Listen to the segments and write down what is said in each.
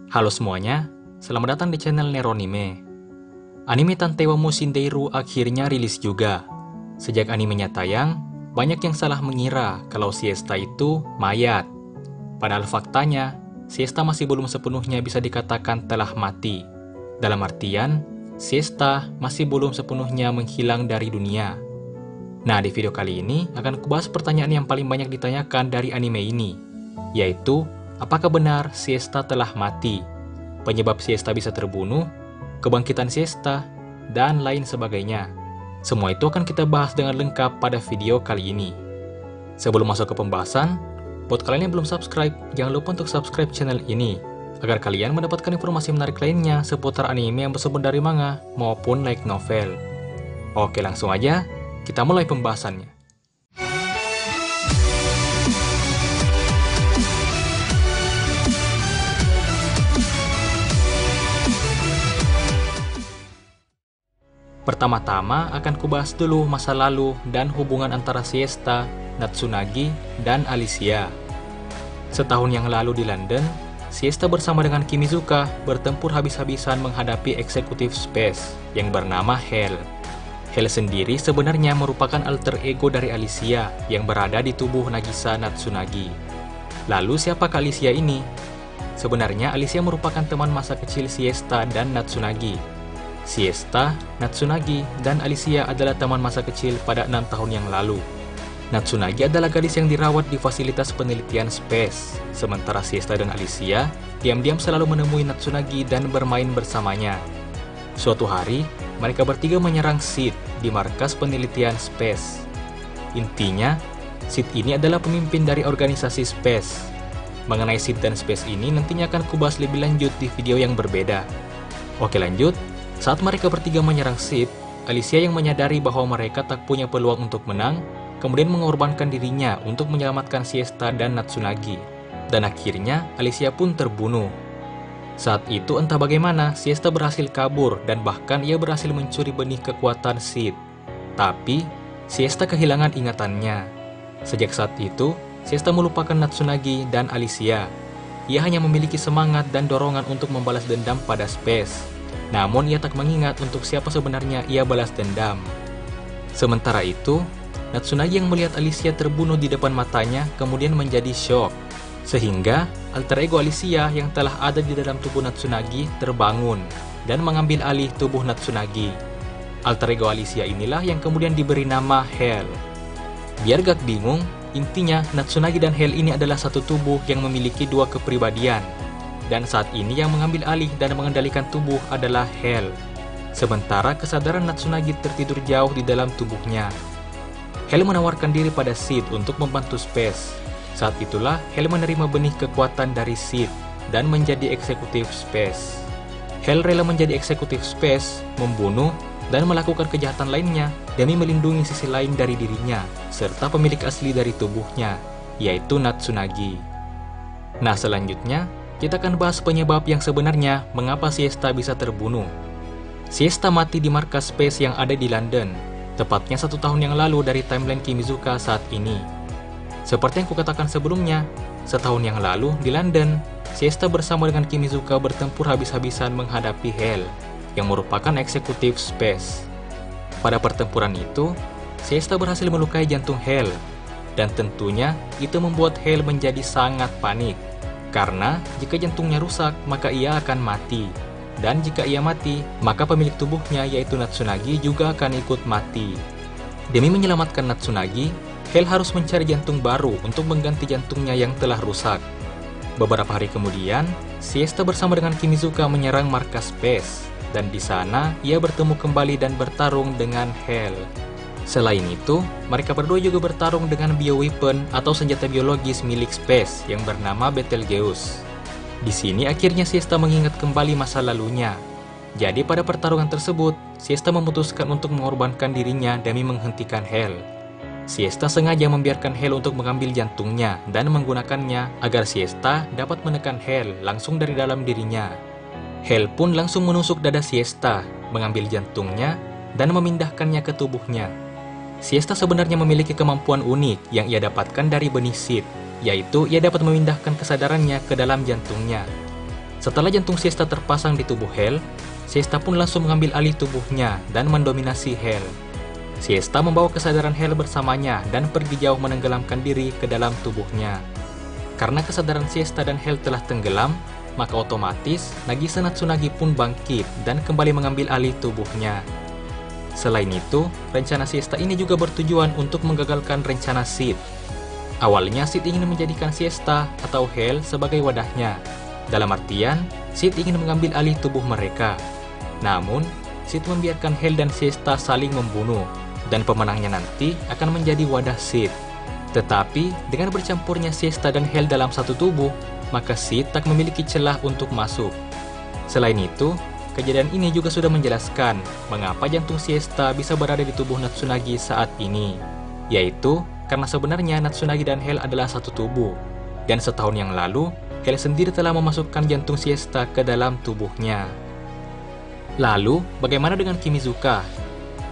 Halo semuanya, selamat datang di channel Neronime. Anime Tantei wa Mushindeiru akhirnya rilis juga. Sejak animenya tayang, banyak yang salah mengira kalau Siesta itu mayat. Padahal faktanya, Siesta masih belum sepenuhnya bisa dikatakan telah mati. Dalam artian, Siesta masih belum sepenuhnya menghilang dari dunia. Nah, di video kali ini akan kubahas pertanyaan yang paling banyak ditanyakan dari anime ini, yaitu, apakah benar Siesta telah mati? Penyebab Siesta bisa terbunuh, kebangkitan Siesta, dan lain sebagainya. Semua itu akan kita bahas dengan lengkap pada video kali ini. Sebelum masuk ke pembahasan, buat kalian yang belum subscribe, jangan lupa untuk subscribe channel ini, agar kalian mendapatkan informasi menarik lainnya seputar anime yang bersumber dari manga maupun light novel. Oke, langsung aja, kita mulai pembahasannya. Pertama-tama akan kubahas dulu masa lalu dan hubungan antara Siesta, Natsunagi, dan Alicia. Setahun yang lalu di London, Siesta bersama dengan Kimizuka bertempur habis-habisan menghadapi eksekutif Space yang bernama Hell. Hell sendiri sebenarnya merupakan alter ego dari Alicia yang berada di tubuh Nagisa Natsunagi. Lalu siapakah Alicia ini? Sebenarnya Alicia merupakan teman masa kecil Siesta dan Natsunagi. Siesta, Natsunagi, dan Alicia adalah teman masa kecil pada 6 tahun yang lalu. Natsunagi adalah gadis yang dirawat di fasilitas penelitian Space, sementara Siesta dan Alicia diam-diam selalu menemui Natsunagi dan bermain bersamanya. Suatu hari, mereka bertiga menyerang Sid di markas penelitian Space. Intinya, Sid ini adalah pemimpin dari organisasi Space. Mengenai Sid dan Space ini nantinya akan kubahas lebih lanjut di video yang berbeda. Oke, lanjut. Saat mereka bertiga menyerang Sid, Alicia yang menyadari bahwa mereka tak punya peluang untuk menang, kemudian mengorbankan dirinya untuk menyelamatkan Siesta dan Natsunagi. Dan akhirnya, Alicia pun terbunuh. Saat itu entah bagaimana, Siesta berhasil kabur dan bahkan ia berhasil mencuri benih kekuatan Sid. Tapi, Siesta kehilangan ingatannya. Sejak saat itu, Siesta melupakan Natsunagi dan Alicia. Ia hanya memiliki semangat dan dorongan untuk membalas dendam pada Space. Namun ia tak mengingat untuk siapa sebenarnya ia balas dendam. Sementara itu, Natsunagi yang melihat Alicia terbunuh di depan matanya kemudian menjadi syok. Sehingga alter ego Alicia yang telah ada di dalam tubuh Natsunagi terbangun dan mengambil alih tubuh Natsunagi. Alter ego Alicia inilah yang kemudian diberi nama Hell. Biar gak bingung, intinya Natsunagi dan Hell ini adalah satu tubuh yang memiliki dua kepribadian. Dan saat ini yang mengambil alih dan mengendalikan tubuh adalah Hell. Sementara kesadaran Natsunagi tertidur jauh di dalam tubuhnya. Hell menawarkan diri pada Sid untuk membantu Space. Saat itulah Hell menerima benih kekuatan dari Sid dan menjadi eksekutif Space. Hell rela menjadi eksekutif Space, membunuh, dan melakukan kejahatan lainnya demi melindungi sisi lain dari dirinya, serta pemilik asli dari tubuhnya, yaitu Natsunagi. Nah, selanjutnya, kita akan bahas penyebab yang sebenarnya mengapa Siesta bisa terbunuh. Siesta mati di markas Space yang ada di London, tepatnya 1 tahun yang lalu dari timeline Kimizuka saat ini. Seperti yang kukatakan sebelumnya, setahun yang lalu di London, Siesta bersama dengan Kimizuka bertempur habis-habisan menghadapi Hell, yang merupakan eksekutif Space. Pada pertempuran itu, Siesta berhasil melukai jantung Hell, dan tentunya itu membuat Hell menjadi sangat panik. Karena jika jantungnya rusak, maka ia akan mati. Dan jika ia mati, maka pemilik tubuhnya yaitu Natsunagi juga akan ikut mati. Demi menyelamatkan Natsunagi, Hell harus mencari jantung baru untuk mengganti jantungnya yang telah rusak. Beberapa hari kemudian, Siesta bersama dengan Kimizuka menyerang markas Space. Dan di sana, ia bertemu kembali dan bertarung dengan Hell. Selain itu, mereka berdua juga bertarung dengan bioweapon atau senjata biologis milik Space yang bernama Betelgeuse. Di sini akhirnya Siesta mengingat kembali masa lalunya. Jadi pada pertarungan tersebut, Siesta memutuskan untuk mengorbankan dirinya demi menghentikan Hell. Siesta sengaja membiarkan Hell untuk mengambil jantungnya dan menggunakannya agar Siesta dapat menekan Hell langsung dari dalam dirinya. Hell pun langsung menusuk dada Siesta, mengambil jantungnya, dan memindahkannya ke tubuhnya. Siesta sebenarnya memiliki kemampuan unik yang ia dapatkan dari benih Sid, yaitu ia dapat memindahkan kesadarannya ke dalam jantungnya. Setelah jantung Siesta terpasang di tubuh Hel, Siesta pun langsung mengambil alih tubuhnya dan mendominasi Hel. Siesta membawa kesadaran Hel bersamanya dan pergi jauh menenggelamkan diri ke dalam tubuhnya. Karena kesadaran Siesta dan Hel telah tenggelam, maka otomatis Nagisa Natsunagi pun bangkit dan kembali mengambil alih tubuhnya. Selain itu, rencana Siesta ini juga bertujuan untuk menggagalkan rencana Sid. Awalnya Sid ingin menjadikan Siesta atau Hel sebagai wadahnya. Dalam artian, Sid ingin mengambil alih tubuh mereka. Namun, Sid membiarkan Hel dan Siesta saling membunuh, dan pemenangnya nanti akan menjadi wadah Sid. Tetapi, dengan bercampurnya Siesta dan Hel dalam satu tubuh, maka Sid tak memiliki celah untuk masuk. Selain itu, kejadian ini juga sudah menjelaskan mengapa jantung Siesta bisa berada di tubuh Natsunagi saat ini, yaitu karena sebenarnya Natsunagi dan Hel adalah satu tubuh, dan setahun yang lalu, Hel sendiri telah memasukkan jantung Siesta ke dalam tubuhnya. Lalu, bagaimana dengan Kimizuka?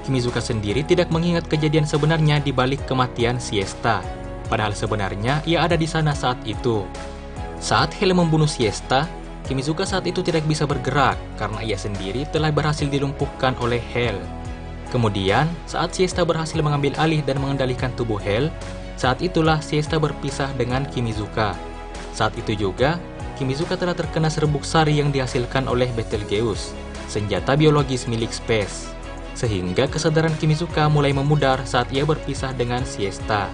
Kimizuka sendiri tidak mengingat kejadian sebenarnya di balik kematian Siesta, padahal sebenarnya ia ada di sana saat itu. Saat Hel membunuh Siesta, Kimizuka saat itu tidak bisa bergerak karena ia sendiri telah berhasil dilumpuhkan oleh Hel. Kemudian, saat Siesta berhasil mengambil alih dan mengendalikan tubuh Hel, saat itulah Siesta berpisah dengan Kimizuka. Saat itu juga, Kimizuka telah terkena serbuk sari yang dihasilkan oleh Betelgeuse, senjata biologis milik Space. Sehingga kesadaran Kimizuka mulai memudar saat ia berpisah dengan Siesta.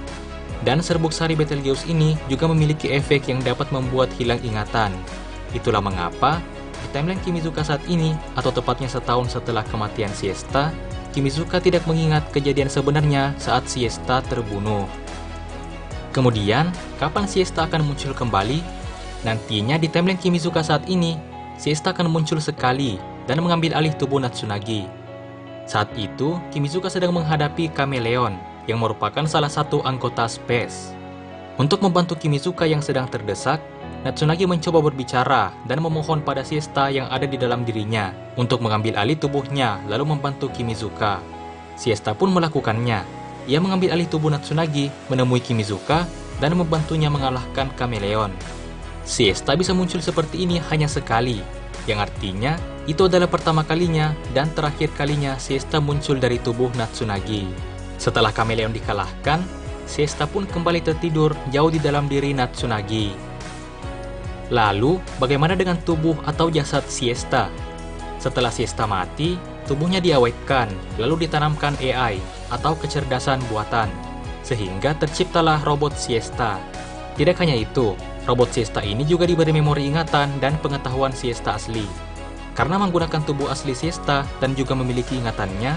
Dan serbuk sari Betelgeuse ini juga memiliki efek yang dapat membuat hilang ingatan. Itulah mengapa, di timeline Kimizuka saat ini, atau tepatnya setahun setelah kematian Siesta, Kimizuka tidak mengingat kejadian sebenarnya saat Siesta terbunuh. Kemudian, kapan Siesta akan muncul kembali? Nantinya di timeline Kimizuka saat ini, Siesta akan muncul sekali dan mengambil alih tubuh Natsunagi. Saat itu, Kimizuka sedang menghadapi Kameleon, yang merupakan salah satu anggota Space. Untuk membantu Kimizuka yang sedang terdesak, Natsunagi mencoba berbicara dan memohon pada Siesta yang ada di dalam dirinya untuk mengambil alih tubuhnya lalu membantu Kimizuka. Siesta pun melakukannya. Ia mengambil alih tubuh Natsunagi, menemui Kimizuka, dan membantunya mengalahkan Kameleon. Siesta bisa muncul seperti ini hanya sekali, yang artinya itu adalah pertama kalinya dan terakhir kalinya Siesta muncul dari tubuh Natsunagi. Setelah Kameleon dikalahkan, Siesta pun kembali tertidur jauh di dalam diri Natsunagi. Lalu, bagaimana dengan tubuh atau jasad Siesta? Setelah Siesta mati, tubuhnya diawetkan, lalu ditanamkan AI atau kecerdasan buatan, sehingga terciptalah robot Siesta. Tidak hanya itu, robot Siesta ini juga diberi memori ingatan dan pengetahuan Siesta asli. Karena menggunakan tubuh asli Siesta dan juga memiliki ingatannya,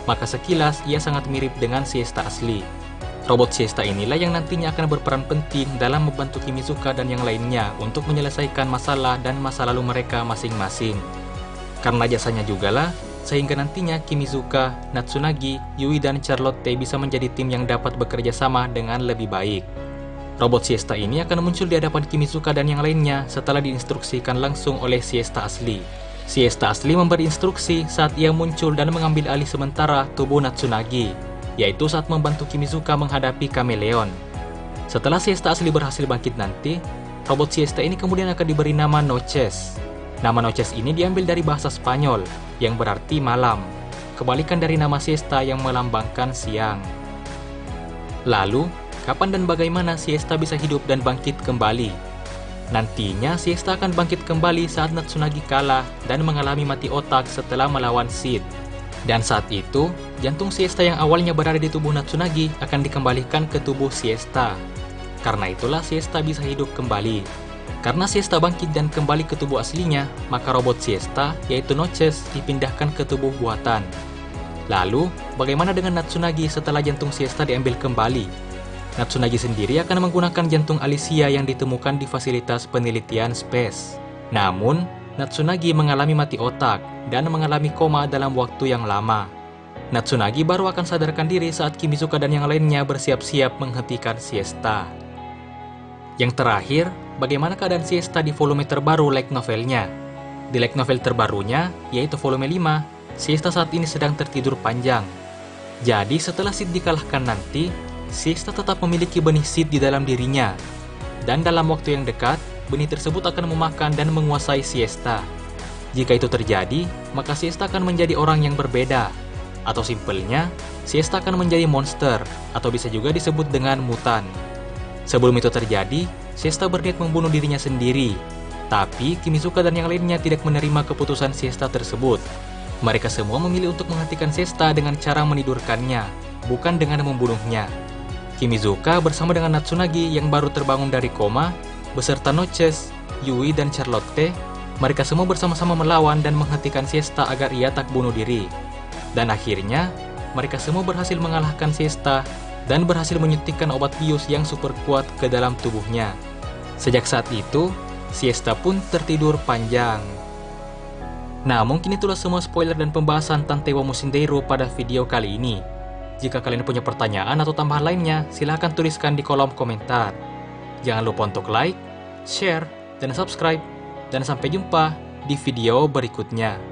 maka sekilas ia sangat mirip dengan Siesta asli. Robot Siesta inilah yang nantinya akan berperan penting dalam membantu Kimizuka dan yang lainnya untuk menyelesaikan masalah dan masa lalu mereka masing-masing. Karena jasanya jugalah, sehingga nantinya Kimizuka, Natsunagi, Yui, dan Charlotte bisa menjadi tim yang dapat bekerja sama dengan lebih baik. Robot Siesta ini akan muncul di hadapan Kimizuka dan yang lainnya setelah diinstruksikan langsung oleh Siesta asli. Siesta asli memberi instruksi saat ia muncul dan mengambil alih sementara tubuh Natsunagi, yaitu saat membantu Kimizuka menghadapi Kameleon. Setelah Siesta asli berhasil bangkit nanti, robot Siesta ini kemudian akan diberi nama Noches. Nama Noches ini diambil dari bahasa Spanyol, yang berarti malam, kebalikan dari nama Siesta yang melambangkan siang. Lalu, kapan dan bagaimana Siesta bisa hidup dan bangkit kembali? Nantinya Siesta akan bangkit kembali saat Natsunagi kalah dan mengalami mati otak setelah melawan Sid. Dan saat itu, jantung Siesta yang awalnya berada di tubuh Natsunagi akan dikembalikan ke tubuh Siesta. Karena itulah Siesta bisa hidup kembali. Karena Siesta bangkit dan kembali ke tubuh aslinya, maka robot Siesta, yaitu Noches, dipindahkan ke tubuh buatan. Lalu, bagaimana dengan Natsunagi setelah jantung Siesta diambil kembali? Natsunagi sendiri akan menggunakan jantung Alicia yang ditemukan di fasilitas penelitian Space. Namun, Natsunagi mengalami mati otak dan mengalami koma dalam waktu yang lama. Natsunagi baru akan sadarkan diri saat Kimizuka dan yang lainnya bersiap-siap menghentikan Siesta. Yang terakhir, bagaimana keadaan Siesta di volume terbaru light novelnya? Di light novel terbarunya, yaitu volume 5, Siesta saat ini sedang tertidur panjang. Jadi setelah Sid dikalahkan nanti, Siesta tetap memiliki benih Sid di dalam dirinya. Dan dalam waktu yang dekat, benih tersebut akan memakan dan menguasai Siesta. Jika itu terjadi, maka Siesta akan menjadi orang yang berbeda. Atau simpelnya, Siesta akan menjadi monster, atau bisa juga disebut dengan mutan. Sebelum itu terjadi, Siesta berniat membunuh dirinya sendiri. Tapi Kimizuka dan yang lainnya tidak menerima keputusan Siesta tersebut. Mereka semua memilih untuk menghentikan Siesta dengan cara menidurkannya, bukan dengan membunuhnya. Kimizuka bersama dengan Natsunagi yang baru terbangun dari koma, beserta Noches, Yui, dan Charlotte, mereka semua bersama-sama melawan dan menghentikan Siesta agar ia tak bunuh diri. Dan akhirnya, mereka semua berhasil mengalahkan Siesta dan berhasil menyuntikkan obat bius yang super kuat ke dalam tubuhnya. Sejak saat itu, Siesta pun tertidur panjang. Nah, mungkin itulah semua spoiler dan pembahasan Tantewa Mushindeiro pada video kali ini. Jika kalian punya pertanyaan atau tambahan lainnya, silahkan tuliskan di kolom komentar. Jangan lupa untuk like, share, dan subscribe. Dan sampai jumpa di video berikutnya.